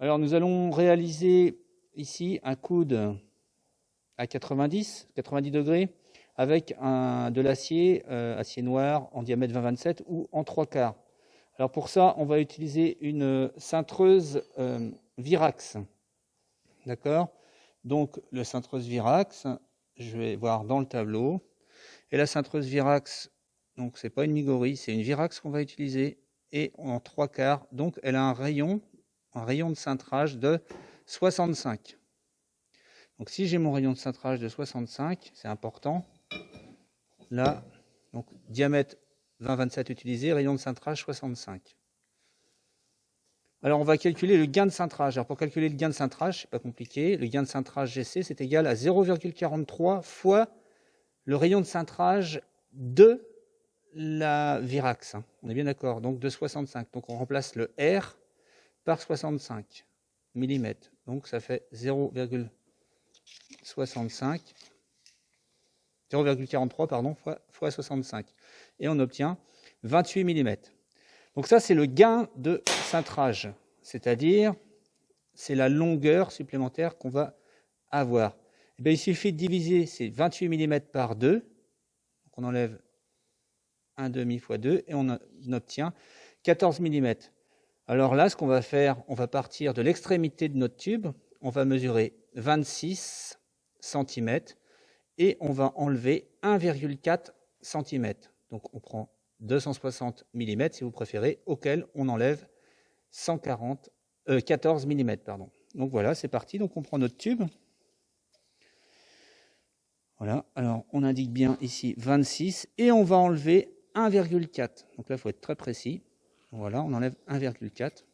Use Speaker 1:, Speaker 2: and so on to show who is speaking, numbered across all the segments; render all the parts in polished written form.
Speaker 1: Alors nous allons réaliser ici un coude à 90 degrés avec de l'acier, acier noir en diamètre 20-27 ou en 3/4. Alors pour ça, on va utiliser une cintreuse Virax. D'accord? Donc le cintreuse Virax, je vais voir dans le tableau. Et la cintreuse Virax, donc c'est pas une Migori, c'est une Virax qu'on va utiliser et en 3/4. Donc elle a un rayon de cintrage de 65. Donc si j'ai mon rayon de cintrage de 65, c'est important. Là, donc diamètre 20-27 utilisé, rayon de cintrage 65. Alors on va calculer le gain de cintrage. Alors pour calculer le gain de cintrage, c'est pas compliqué. Le gain de cintrage GC, c'est égal à 0,43 fois le rayon de cintrage de la Virax. On est bien d'accord, donc de 65. Donc on remplace le R par 65 mm. Donc ça fait 0,43 pardon, fois 65. Et on obtient 28 mm. Donc ça, c'est le gain de cintrage, c'est-à-dire c'est la longueur supplémentaire qu'on va avoir. Et bien, il suffit de diviser ces 28 mm par 2. Donc on enlève 1,5 fois 2 et on obtient 14 mm. Alors là, ce qu'on va faire, on va partir de l'extrémité de notre tube, on va mesurer 26 cm et on va enlever 1,4 cm. Donc on prend 260 mm si vous préférez, auquel on enlève 14 mm. Pardon. Donc voilà, c'est parti. Donc on prend notre tube. Voilà, alors on indique bien ici 26 et on va enlever 1,4. Donc là, il faut être très précis. Voilà, on enlève 1,4.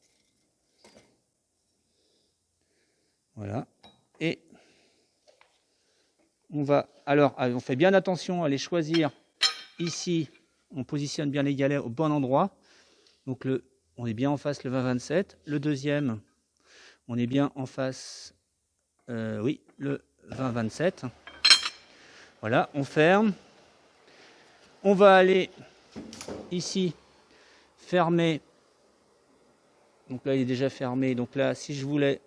Speaker 1: Voilà. Et on va, alors on fait bien attention à les choisir ici. On positionne bien les galets au bon endroit. Donc on est bien en face le 20-27. Le deuxième, on est bien en face, oui, le 20-27. Voilà, on ferme. On va aller ici fermer. Donc là, il est déjà fermé. Donc là, si je voulais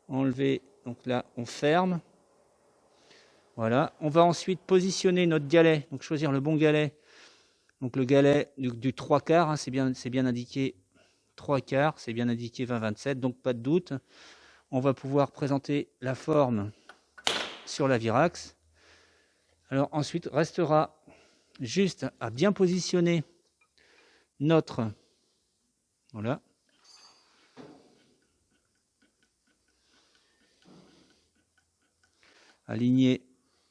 Speaker 1: enlever, donc là, on ferme. Voilà. On va ensuite positionner notre galet. Donc choisir le bon galet. Donc le galet du 3/4, hein, c'est bien indiqué 3/4, c'est bien indiqué 20-27, donc pas de doute. On va pouvoir présenter la forme sur la Virax. Alors ensuite, restera juste à bien positionner notre, voilà, aligner,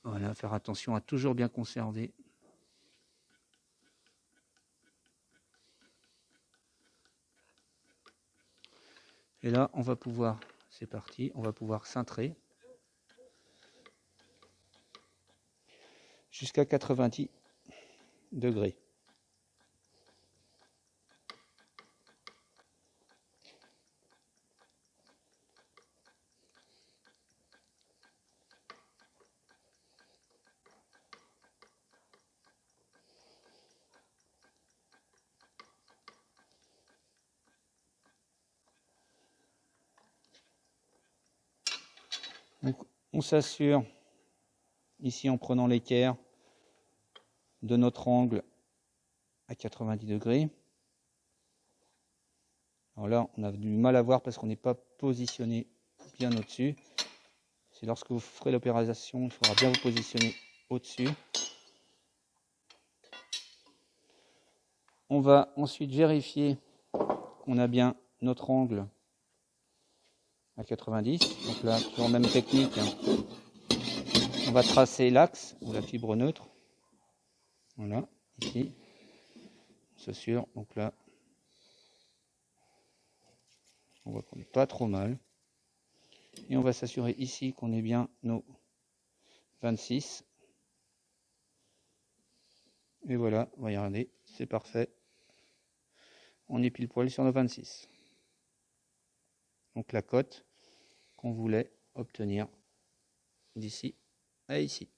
Speaker 1: voilà, faire attention à toujours bien conserver. Et là, on va pouvoir, c'est parti, on va pouvoir cintrer jusqu'à 90 degrés. Donc, on s'assure, ici en prenant l'équerre, de notre angle à 90 degrés. Alors là, on a du mal à voir parce qu'on n'est pas positionné bien au-dessus. C'est lorsque vous ferez l'opération, il faudra bien vous positionner au-dessus. On va ensuite vérifier qu'on a bien notre angle à 90. Donc là, toujours même technique. On va tracer l'axe ou la fibre neutre. Voilà, ici. On s'assure. Donc là, on voit qu'on n'est pas trop mal. Et on va s'assurer ici qu'on ait bien nos 26. Et voilà, regardez, c'est parfait. On est pile poil sur nos 26. Donc la cote qu'on voulait obtenir d'ici à ici.